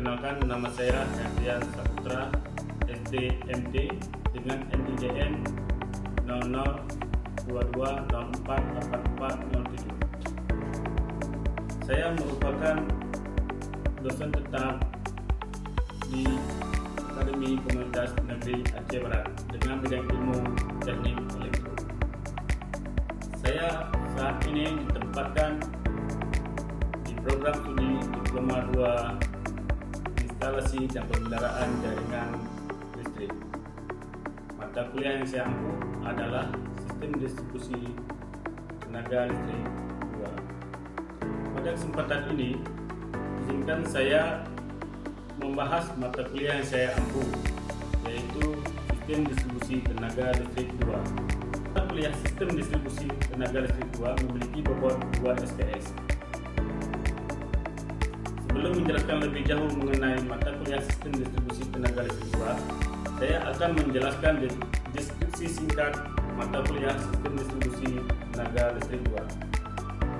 Perkenalkan, nama saya Herdian Saputra, SDMT dengan NIDN 0022048407. Saya merupakan dosen tetap di Akademi Komunitas Negeri Aceh Barat dengan bidang ilmu teknik elektro. Saya saat ini ditempatkan di program studi Diploma 2 Instalasi dan Pemeliharaan Jaringan Listrik. Mata kuliah yang saya ampu adalah Sistem Distribusi Tenaga Listrik 2. Pada kesempatan ini, izinkan saya membahas mata kuliah yang saya ampu, yaitu Sistem Distribusi Tenaga Listrik 2. Mata kuliah Sistem Distribusi Tenaga Listrik 2 memiliki bobot 2 SKS. Sebelum menjelaskan lebih jauh mengenai mata kuliah Sistem Distribusi Tenaga Listrik 2, saya akan menjelaskan deskripsi singkat mata kuliah Sistem Distribusi Tenaga Listrik 2.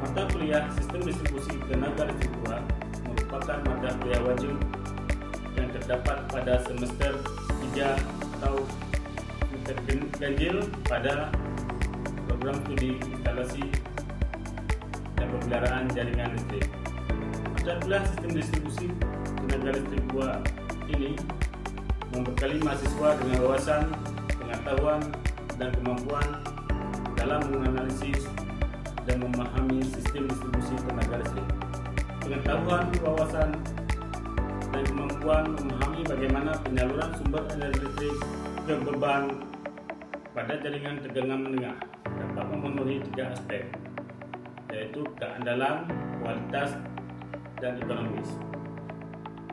Mata kuliah Sistem Distribusi Tenaga Listrik 2 merupakan mata kuliah wajib yang terdapat pada semester 3 atau semester ganjil pada program studi instalasi dan pemeliharaan jaringan listrik. Mata kuliah Sistem Distribusi Tenaga Listrik 2 ini membekali mahasiswa dengan wawasan, pengetahuan, dan kemampuan dalam menganalisis dan memahami sistem distribusi tenaga listrik. Pengetahuan, wawasan, dan kemampuan memahami bagaimana penyaluran sumber energi listrik ke beban pada jaringan tegangan menengah dapat memenuhi 3 aspek, yaitu keandalan, kualitas, dan ekonomis.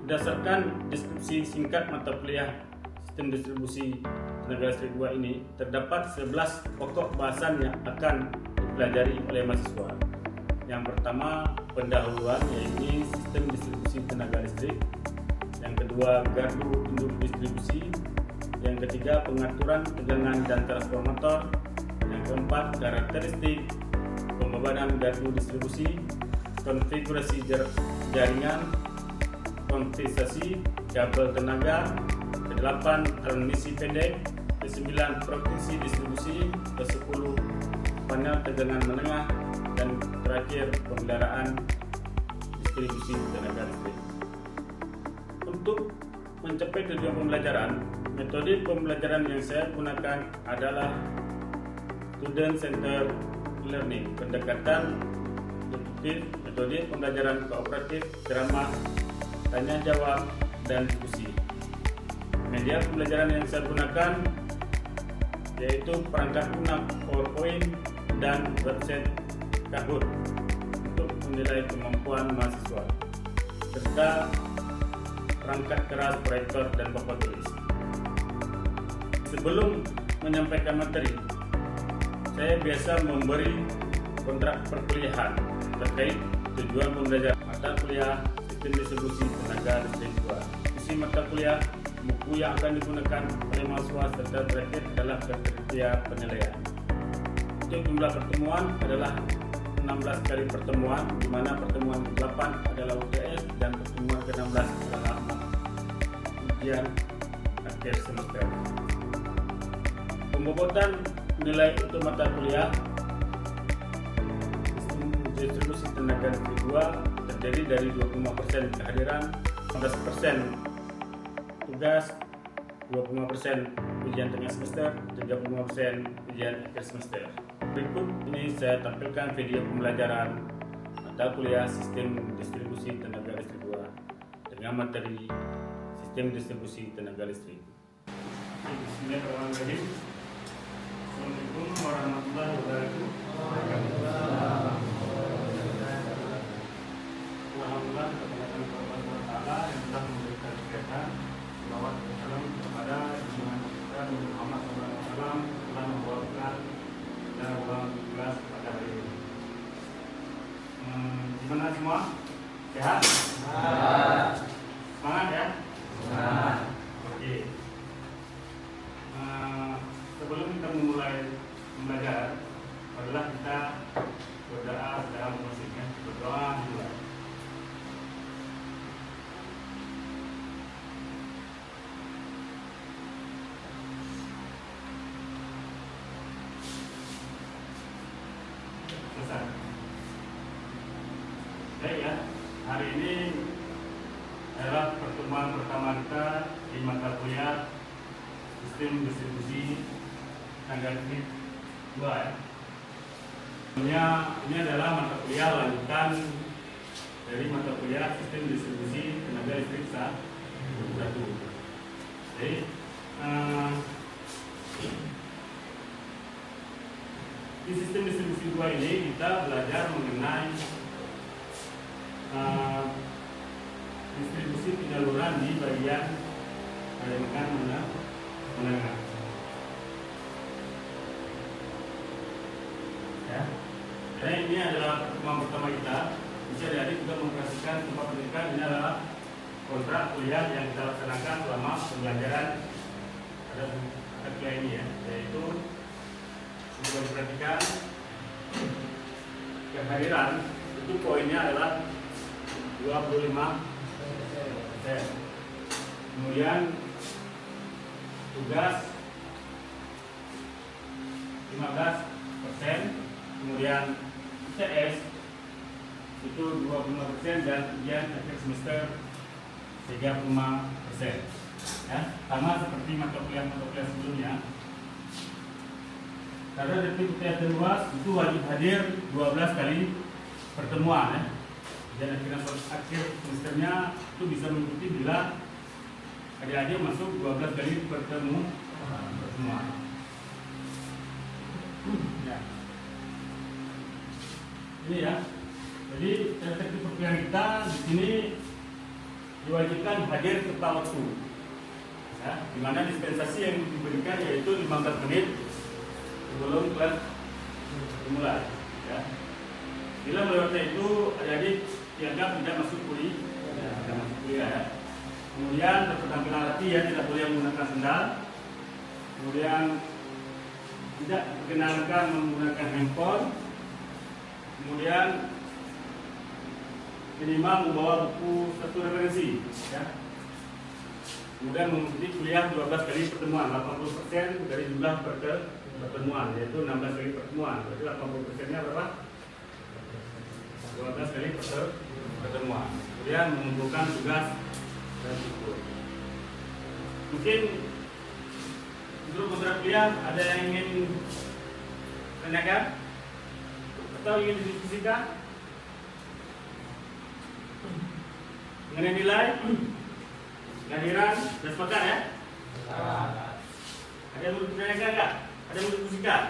Berdasarkan deskripsi singkat mata kuliah Sistem Distribusi Tenaga Listrik 2 ini, terdapat 11 pokok bahasan yang akan dipelajari oleh mahasiswa. Yang pertama, pendahuluan, yaitu sistem distribusi tenaga listrik. Yang kedua, gardu induk distribusi. Yang ketiga, pengaturan tegangan dan transformator. Yang keempat, karakteristik pembebanan gardu distribusi, konfigurasi jaringan, konfigurasi kabel tenaga. Ke-8, transmisi pendek. Ke-9, provinsi distribusi. Ke-10, panel tegangan menengah. Dan terakhir, pemeliharaan distribusi tenaga listrik. Untuk mencapai tujuan pembelajaran, metode pembelajaran yang saya gunakan adalah student centered learning, pendekatan deduktif, metode pembelajaran kooperatif, ceramah, tanya jawab, dan diskusi. Media pembelajaran yang saya gunakan yaitu perangkat lunak PowerPoint dan website Kahoot untuk menilai kemampuan mahasiswa, serta perangkat keras proyektor dan papan tulis. Sebelum menyampaikan materi, saya biasa memberi kontrak perkuliahan terkait tujuan pembelajaran mata kuliah Sistem Distribusi Tenaga Listrik 2. Isi mata kuliah, buku yang akan digunakan oleh mahasiswa, serta terakhir adalah kriteria penilaian. Untuk jumlah pertemuan adalah 16 kali pertemuan, di mana pertemuan ke-8 adalah UTS dan pertemuan ke-16 adalah ujian akhir semester. Pembobotan nilai untuk mata kuliah Sistem Distribusi Tenaga Listrik 2 terdiri dari 25% kehadiran, 15% tugas, 25% ujian tengah semester, 35% ujian akhir semester. Berikut ini saya tampilkan video pembelajaran mata kuliah Sistem Distribusi Tenaga Listrik 2 dengan materi Sistem Distribusi Tenaga Listrik. Bismillahirrahmanirrahim. Assalamualaikum warahmatullahi wabarakatuh. Alhamdulillah kepada Allah Subhanahu wa taala yang telah memberikan kesehatan. Salawat dan salam kepada junjungan kita Muhammad SAW telah membawakan dan kelas pada hari ini. Gimana semua? Sehat? Semangat ya? Semangat. Oke. Sebelum kita memulai belajar, adalah kita berdoa dalam musiknya, berdoa dulu. besar. Baik ya, hari ini adalah pertemuan pertama kita di mata kuliah Sistem Distribusi Tenaga Listrik 2 ya. Ini adalah mata kuliah lanjutan dari mata kuliah Sistem Distribusi Tenaga Listrik 1. Jadi di sistem distribusi 2 ini kita belajar mengenai distribusi penyaluran di bagian menengah. Ya. Jadi ini adalah pertemuan pertama kita. Bisa adik juga memperhatikan tempat pendidikan ini adalah kontrak kuliah yang kita laksanakan selama pembelajaran pada kuliah ini ya, yaitu bisa diperhatikan kehadiran itu poinnya adalah 25%. Kemudian tugas 15%, kemudian CS itu 25% dan ujian akhir semester 35%. Ya, sama seperti mata kuliah sebelumnya. Karena dari kuliah terluas itu wajib hadir 12 kali pertemuan ya. Dan akhir semesternya itu bisa mengikuti bila adik-adik masuk 12 kali pertemuan. Ya. Ini ya. Jadi teknik perkuliahan kita di sini diwajibkan hadir tepat waktu. Ya, di mana dispensasi yang diberikan yaitu 15 menit sebelum kelas dimulai. Ya. Bila melewatnya itu adik-adik dianggap tidak masuk kuliah. Ya. Kemudian berpenampilan rapi ya, tidak boleh menggunakan sendal. Kemudian tidak diperkenankan menggunakan handphone. Kemudian minimal membawa buku satu referensi. Ya. Kemudian mengikuti kuliah 12 kali pertemuan, 80% dari jumlah pertemuan, yaitu 16 kali pertemuan. Berarti 80%-nya berapa? 12 kali pertemuan. Kemudian mengumpulkan tugas dan buku. Mungkin untuk kontrak kuliah ada yang ingin tanyakan atau ingin didiskusikan mengenai nilai, kehadiran, dan sepakat ya? Ada yang mau ditanyakan enggak? Ada yang mau didiskusikan?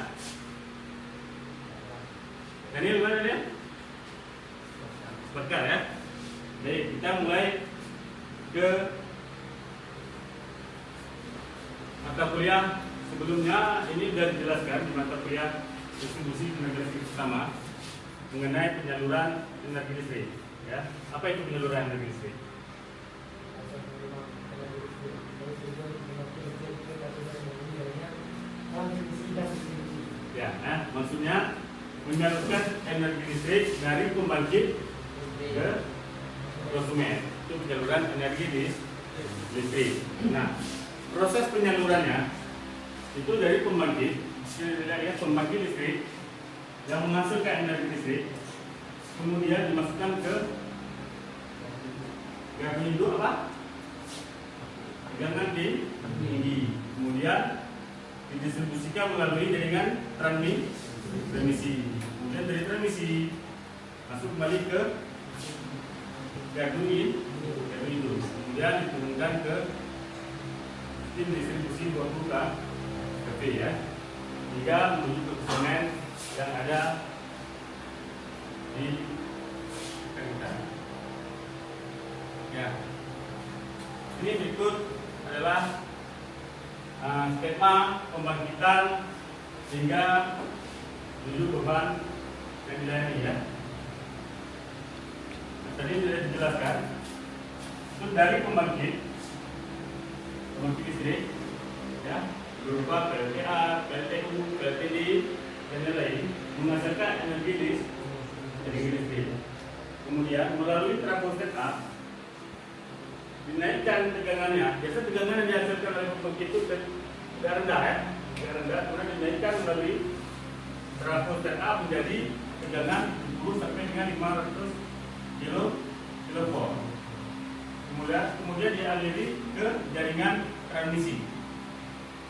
Daniel mana dia? Sepakat ya? Jadi kita mulai ke mata kuliah sebelumnya. Ini sudah dijelaskan di mata kuliah distribusi tenaga listrik pertama mengenai penyaluran energi listrik. Ya, apa itu penyaluran energi listrik? Ya, maksudnya menyalurkan energi listrik dari pembangkit ke konsumen. Itu penyaluran energi listrik. Nah, proses penyalurannya itu dari pembangkit listrik yang menghasilkan energi listrik, kemudian dimasukkan ke gardu induk tegangan tinggi, kemudian didistribusikan melalui jaringan transmisi, kemudian dari transmisi masuk kembali ke gardu induk, kemudian diturunkan ke sistem distribusi 20 kV ya, hingga menuju ke konsumen yang ada di kita. Ya, ini berikut adalah skema pembangkitan sehingga menuju beban yang dilayani ya. Tadi sudah dijelaskan itu dari pembangkit listrik ya, berupa PLTA, PLTU, PLTD dan lain-lain menghasilkan energi listrik. Kemudian melalui trafo setup dinaikkan tegangannya. Biasa tegangan yang dihasilkan oleh pembangkit itu tidak rendah ya, tidak rendah. Kemudian dinaikkan melalui trafo setup menjadi tegangan 10 sampai dengan 500 kilovolt. Kemudian dialiri ke jaringan transmisi.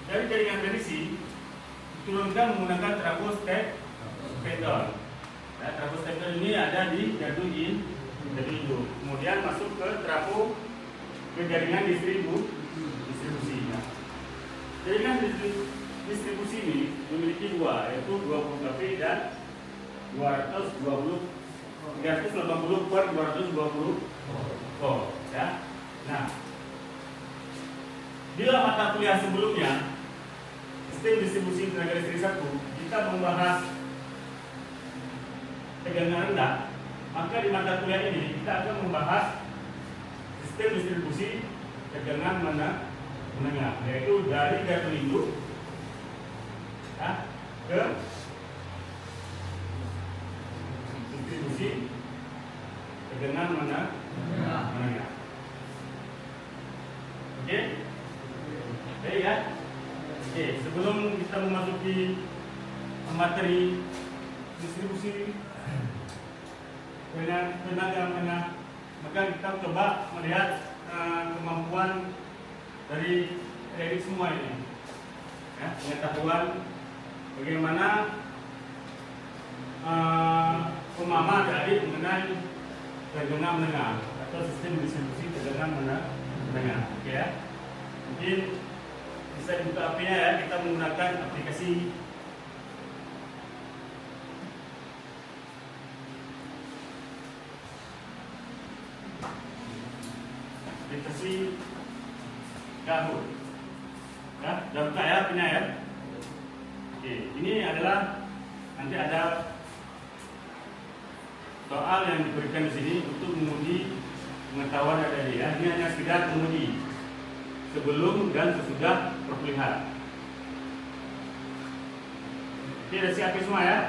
Dari jaringan transmisi diturunkan menggunakan trafo stator. Nah, trafo stator ini ada di gardu induk. Kemudian masuk ke trafo ke jaringan distribusi. Nah, jaringan distribusi ini memiliki dua, yaitu 20 kV dan 380 per 220 volt. Ya. Nah, bila mata kuliah sebelumnya sistem distribusi tenaga listrik 1 kita membahas tegangan rendah, maka di mata kuliah ini kita akan membahas sistem distribusi tegangan menengah, yaitu dari gardu induk ke distribusi tegangan menengah. Oke, baik ya. Oke, sebelum kita memasuki materi distribusi tenaga menengah, maka kita coba melihat kemampuan dari adik semua ini, ya, pengetahuan bagaimana pemahaman adik mengenai tegangan menengah atau sistem distribusi tegangan menengah. Oke ya, mungkin bisa dibuka apinya ya, kita menggunakan aplikasi Kahoot. Ya, sudah buka ya apinya ya. Oke, ini adalah nanti ada soal yang diberikan di sini untuk menguji pengetahuan adik ya. Ini hanya sekedar menguji sebelum dan sesudah perkuliahan. Oke, sudah siap semua ya.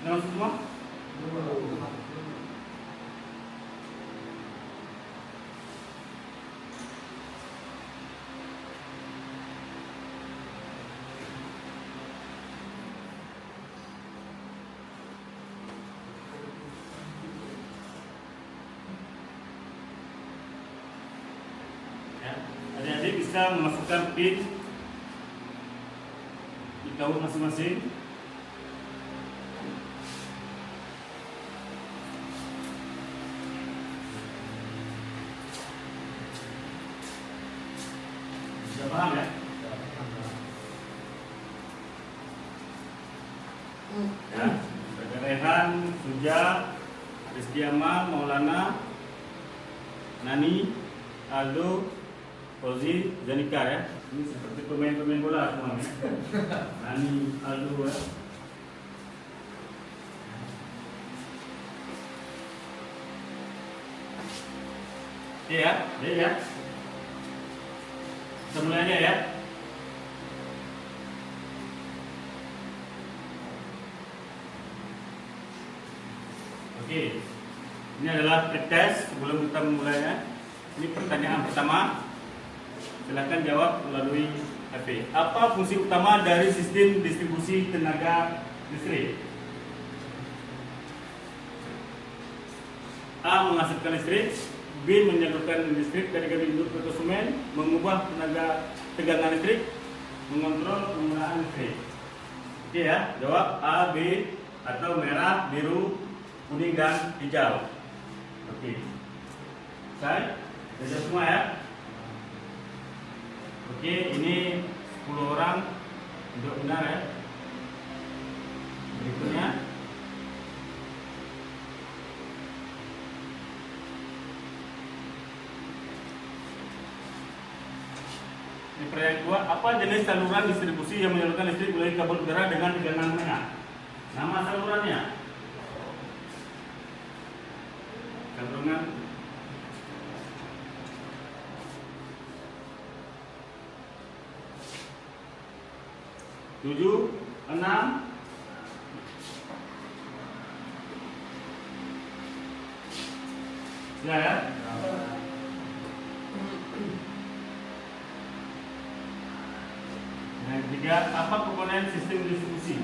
Langsung semua? Adik-adik bisa memasukkan pin di Kahoot masing-masing. Sudah paham ya? Ya, Rehan, Suja, Rizky Amal, Maulana, Nani, Aldo, Fauzi, Zanika ya. Ini seperti pemain-pemain bola semua ya. Nani, Aldo ya. Ya, ya. Semuanya ya. Oke. Ini adalah pretest sebelum kita memulainya. Ini pertanyaan pertama. Silakan jawab melalui HP. Apa fungsi utama dari sistem distribusi tenaga listrik? A. Menghasilkan listrik. B. Menyalurkan listrik dari gardu induk ke konsumen. Mengubah tegangan listrik. Mengontrol penggunaan listrik. Oke ya, jawab A, B, atau merah, biru, kuning, dan hijau. Oke. Saya sudah semua ya. Oke, ini 10 orang untuk benar ya. Berikutnya ini pertanyaan kedua, apa jenis saluran distribusi yang menyalurkan listrik melalui kabel udara dengan tegangan menengah? Nama salurannya? Saluran 7, 6, 5, Ya. Yang ketiga, apa komponen sistem distribusi?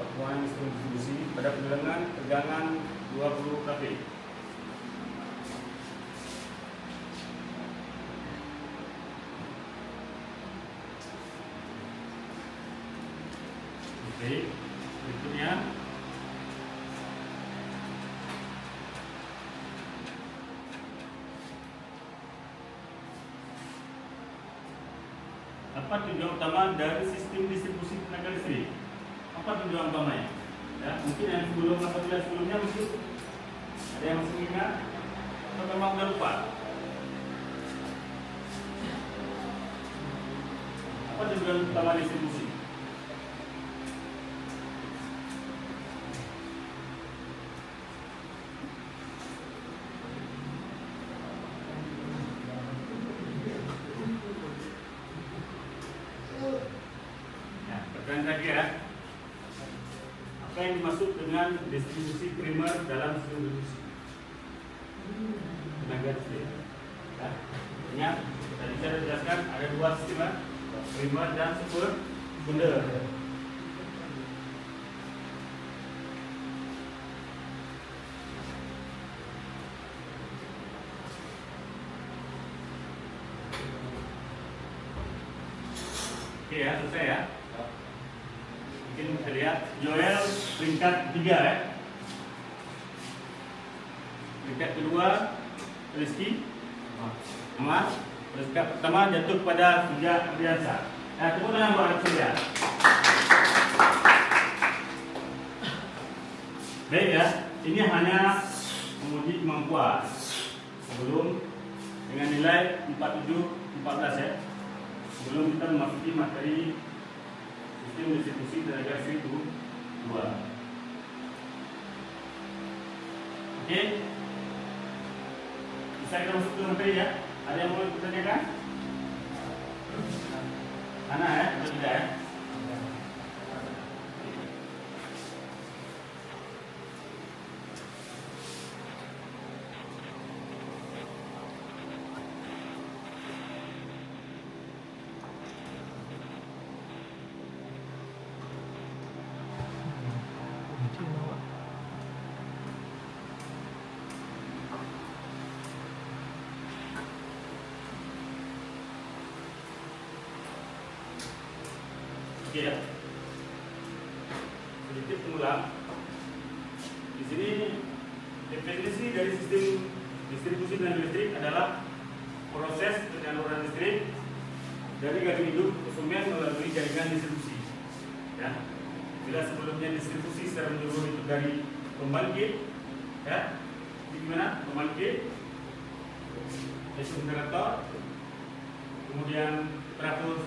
Komponen sistem distribusi pada pengelangan tegangan 20 kV. Oke, berikutnya apa tujuan utama dari sistem distribusi tenaga listrik? Apa tujuan utamanya? Ya, mungkin yang sebelumnya mungkin ada yang masih ingat atau memang udah lupa? Apa tujuan utama distribusi? Ya, pertanyaan lagi ya. Apa yang dimaksud dengan distribusi primer dalam sistem distribusi tenaga listrik? Ya, ingat tadi saya jelaskan ada dua sistem ya, primer dan sekunder. Oke ya, selesai ya. Mungkin bisa lihat Joel peringkat 3 ya. Peringkat kedua Rizky Ahmad. Peringkat pertama jatuh pada Suja Ardiansa. Nah, tepuk tangan buat Suja. Baik ya, ini hanya menguji kemampuan sebelum dengan nilai 4714 ya. Sebelum kita memasuki materi sistem distribusi tenaga listrik 2. Oke, bisa kita masuk ke materi ya. Ada yang mau ditanyakan? Ana ya, atau tidak ya? Oke ya. Sedikit mengulang. Di sini definisi dari sistem distribusi tenaga listrik adalah proses penyaluran listrik dari gardu induk konsumen melalui jaringan distribusi. Ya. Bila sebelumnya distribusi secara menyeluruh itu dari pembangkit, ya, di mana pembangkit, yaitu generator, kemudian teratur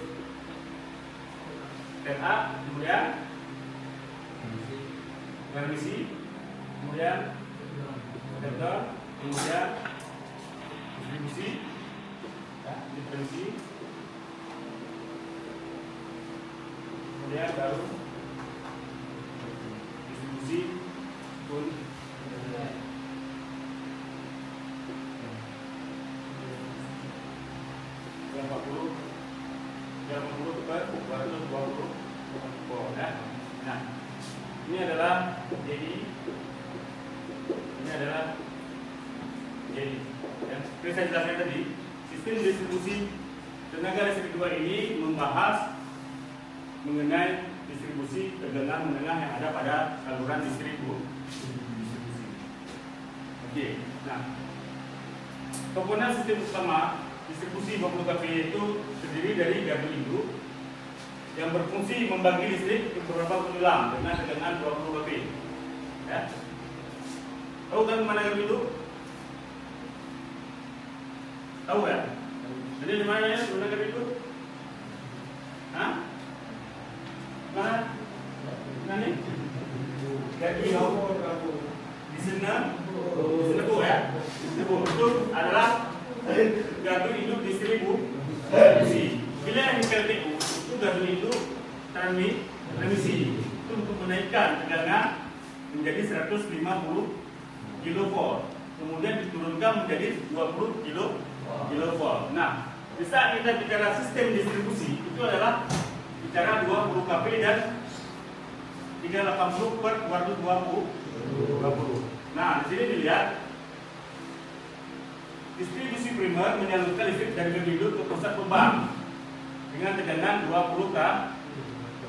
PLA, kemudian transmisi, kemudian konektor, kemudian distribusi, ya, distribusi, kemudian baru distribusi pun yang 40 ke 220 ya. Nah, ini adalah jadi yang seperti saya jelaskan tadi, sistem distribusi tenaga listrik 2 ini membahas mengenai distribusi tegangan menengah yang ada pada saluran distribusi. Oke, nah, komponen sistem utama distribusi 20 kV itu terdiri dari gardu induk yang berfungsi membagi listrik ke beberapa pendulang dengan tegangan 20 kV. Ya. Tahu kan mana gardu induk? Tahu ya? Jadi di mana ya gardu induk? Hah? Mana? Mana nih? Gardu induk di sana ya. Itu adalah gardu induk distribusi. Bila yang PLTU itu gardu induk transmisi itu untuk menaikkan tegangan menjadi 150 kilovolt, kemudian diturunkan menjadi 20 kilovolt. Nah, di saat kita bicara sistem distribusi itu adalah bicara 20 kV dan 380 per 220. Nah, di sini dilihat distribusi primer menyalurkan listrik dari bendung ke pusat beban dengan tegangan 20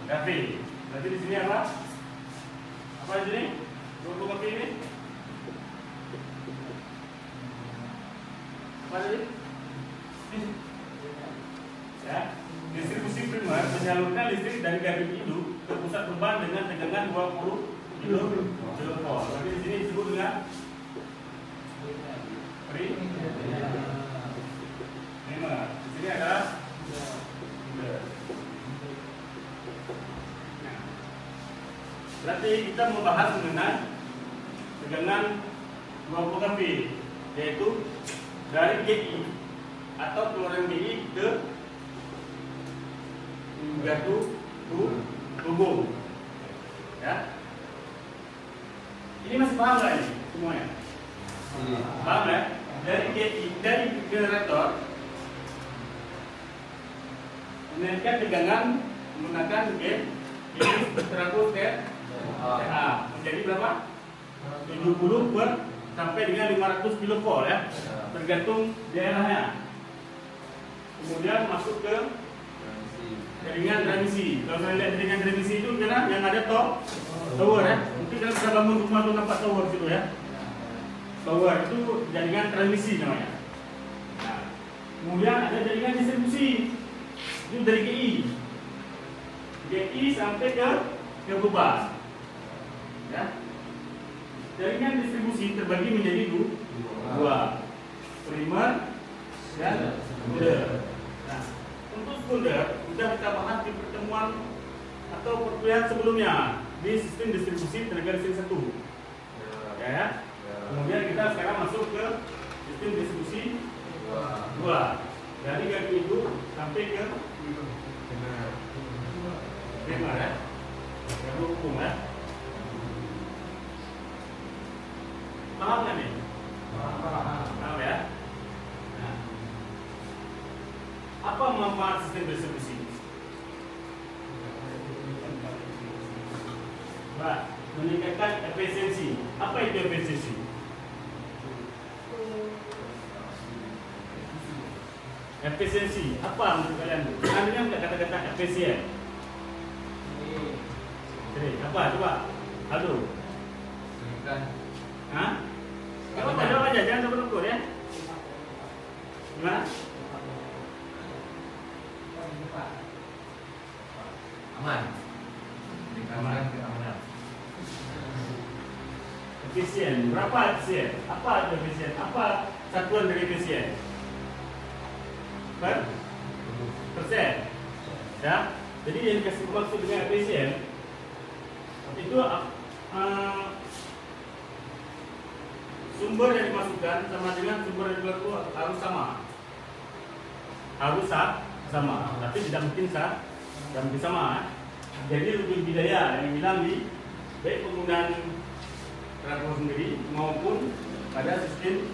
kV. Berarti di sini apa? Apa di sini? 20 kV ini? Apa tadi? Ya, distribusi primer menyalurkan listrik dari gardu induk ke pusat beban dengan tegangan 20 kilovolt. Berarti di sini disebut dengan primer. Di sini adalah berarti kita membahas mengenai tegangan 20 kV, yaitu dari GI atau keluaran GI ke gardu hubung. Ya. Ini masih paham nggak ini semuanya? Paham ya? Dari GI, dari generator menaikkan tegangan menggunakan gate ini 100 kA menjadi berapa? 70 per sampai dengan 500 kilovolt ya, tergantung daerahnya. Kemudian masuk ke jaringan transmisi. Kalau saya lihat jaringan transmisi itu karena yang ada tower ya. Mungkin kalau kita bangun rumah tuh nampak tower situ ya. Tower itu jaringan transmisi namanya. Nah, kemudian ada jaringan distribusi. Itu dari GI sampai ke beban. Ya. Jaringan distribusi terbagi menjadi dua, primer dan sekunder. Nah, untuk sekunder sudah kita bahas di pertemuan atau perkuliahan sebelumnya di sistem distribusi tenaga listrik 1. Ya. Kemudian kita sekarang masuk ke sistem distribusi 2. Dari gardu itu sampai ke primer ya. Gardu hubung ya. Paham kan nih? Paham ya? Nah, apa manfaat sistem distribusi? Pak, meningkatkan efisiensi. Apa itu efisiensi? Efisiensi. Apa menurut kalian? Ada nggak kata-kata efisien? Apa? Coba. Halo. Hah? Apa jawab aja, jangan ukur ya. Gimana? Aman. Efisien. Berapa efisien? Apa itu efisien? Apa satuan dari efisien? Persen. Ya. Jadi yang dikasih maksud dengan efisien itu sumber yang dimasukkan sama dengan sumber yang keluar harus sama. Harus sama, tapi tidak mungkin sama. Jadi lebih bidaya yang bilang di baik penggunaan transport sendiri maupun pada sistem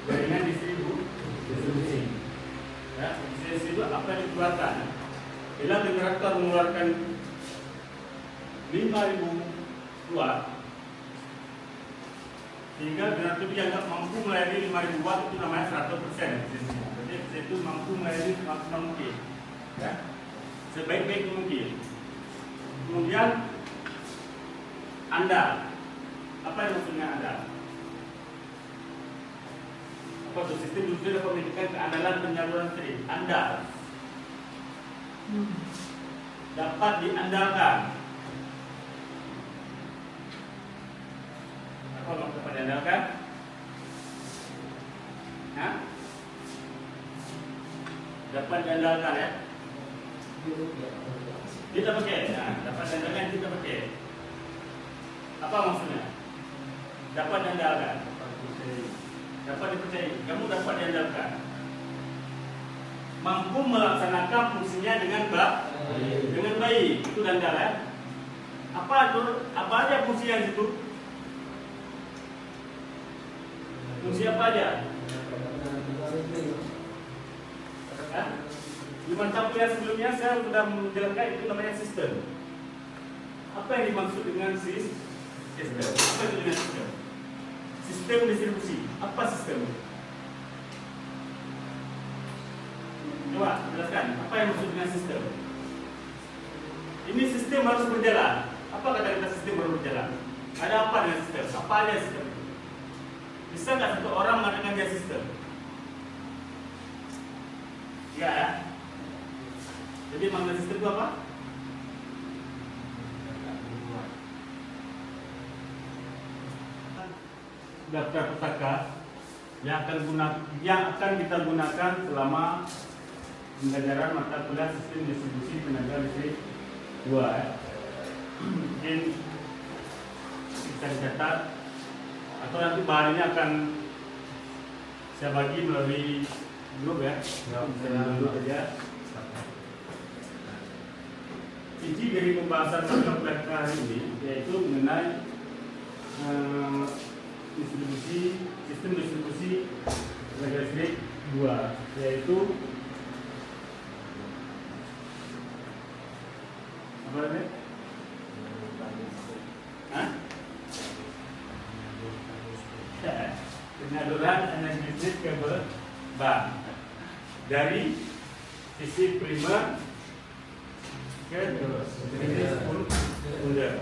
jaringan distribusi. Ya, efisiensi itu apa yang dikeluarkan. Bila generator mengeluarkan 5.000 watt, sehingga generator dianggap mampu melayani 5.000 watt, itu namanya 100% efisiensi. Jadi itu mampu melayani semaksimal mungkin, ya, sebaik-baik mungkin. Kemudian andal. Apa yang maksudnya andal? Apa itu sistem industri dapat meningkatkan keandalan penyaluran listrik? Andal. Dapat diandalkan. Apa maksud dapat diandalkan? Hah? Dapat diandalkan ya? Kita pakai, nah, dapat diandalkan kita pakai. Apa maksudnya? Dapat diandalkan. Dapat dipercayai. Kamu dapat diandalkan. mampu melaksanakan fungsinya dengan baik. Itu dan ya. Apa aja fungsi yang itu? Fungsi apa aja? Di mata kuliah sebelumnya saya sudah menjelaskan itu namanya sistem. Apa yang dimaksud dengan sistem? Apa itu dengan sistem? Sistem distribusi. Apa sistem? Coba jelaskan. Apa yang maksud dengan sistem? Ini sistem harus berjalan. Apa kata kita sistem harus berjalan? Ada apa dengan sistem? Apa aja sistem? Bisa nggak satu orang mengatakan dia sistem? Ya. Jadi makna sistem itu apa? Daftar pustaka yang akan kita gunakan selama pembelajaran mata kuliah sistem distribusi tenaga listrik 2. Mungkin bisa dicatat atau nanti bahan ini akan saya bagi melalui grup ya. Dulu aja. Inti dari pembahasan mata kuliah hari ini yaitu mengenai sistem distribusi tenaga listrik 2, yaitu apa namanya? Penyaluran energi listrik ke bank dari sisi primer ke sisi sekunder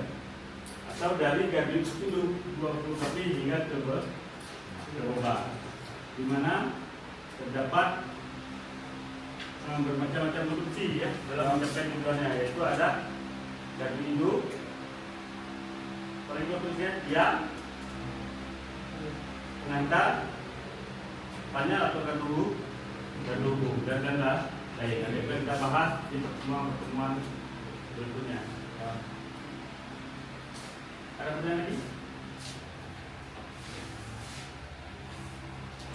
atau dari gardu induk 20 kV hingga ke bank, di mana terdapat bermacam-macam produksi ya dalam mencapai tujuannya, yaitu ada gardu induk paling penting yang pengantar panel atau gardu hubung dan lain-lain. Nanti kita bahas di pertemuan berikutnya. Ada pertanyaan lagi?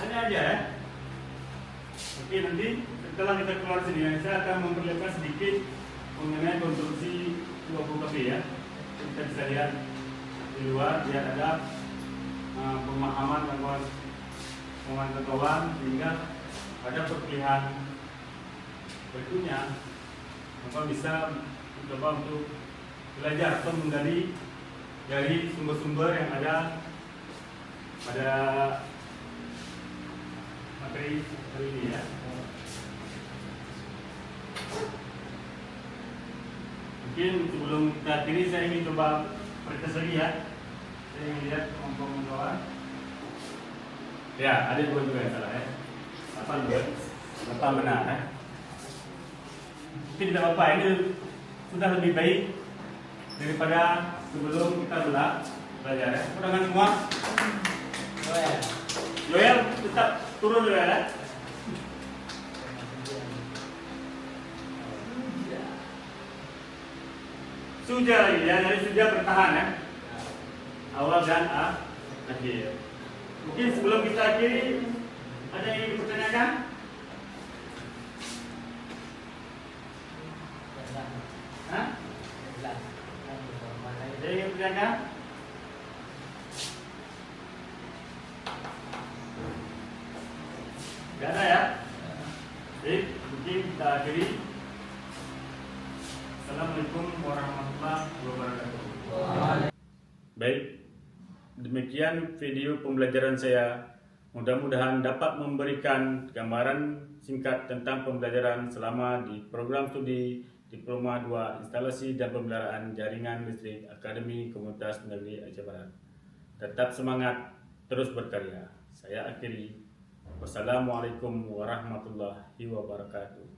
Hanya aja ya. Oke, nanti setelah kita keluar sini, saya akan memperlihatkan sedikit mengenai konstruksi 20 kV ya. Kita bisa lihat di luar biar ada pemahaman kawan-kawan sehingga pada perkuliahan berikutnya Bapak bisa mencoba untuk belajar atau menggali dari sumber-sumber yang ada pada materi hari ini ya. Mungkin sebelum kita akhiri saya ingin coba pertes lagi ya. Saya ingin lihat kawan-kawan. Ya, ada dua juga yang salah ya. Apa benar ya. Mungkin tidak apa-apa, ini sudah lebih baik daripada sebelum kita belajar ya. Udangan semua? Joel tetap turun Joel ya. Suja lagi ya, dari suja bertahan ya. Awal dan akhir. Mungkin sebelum kita akhiri ada yang ingin dipertanyakan? Hah? Ada yang ingin dipertanyakan? Tidak ada ya? Baik, mungkin kita akhiri. Assalamualaikum warahmatullahi wabarakatuh. Baik, demikian video pembelajaran saya. Mudah-mudahan dapat memberikan gambaran singkat tentang pembelajaran selama di program studi Diploma 2 Instalasi dan Pemeliharaan Jaringan Listrik Akademi Komunitas Negeri Aceh Barat. Tetap semangat, terus berkarya. Saya akhiri. Wassalamualaikum warahmatullahi wabarakatuh.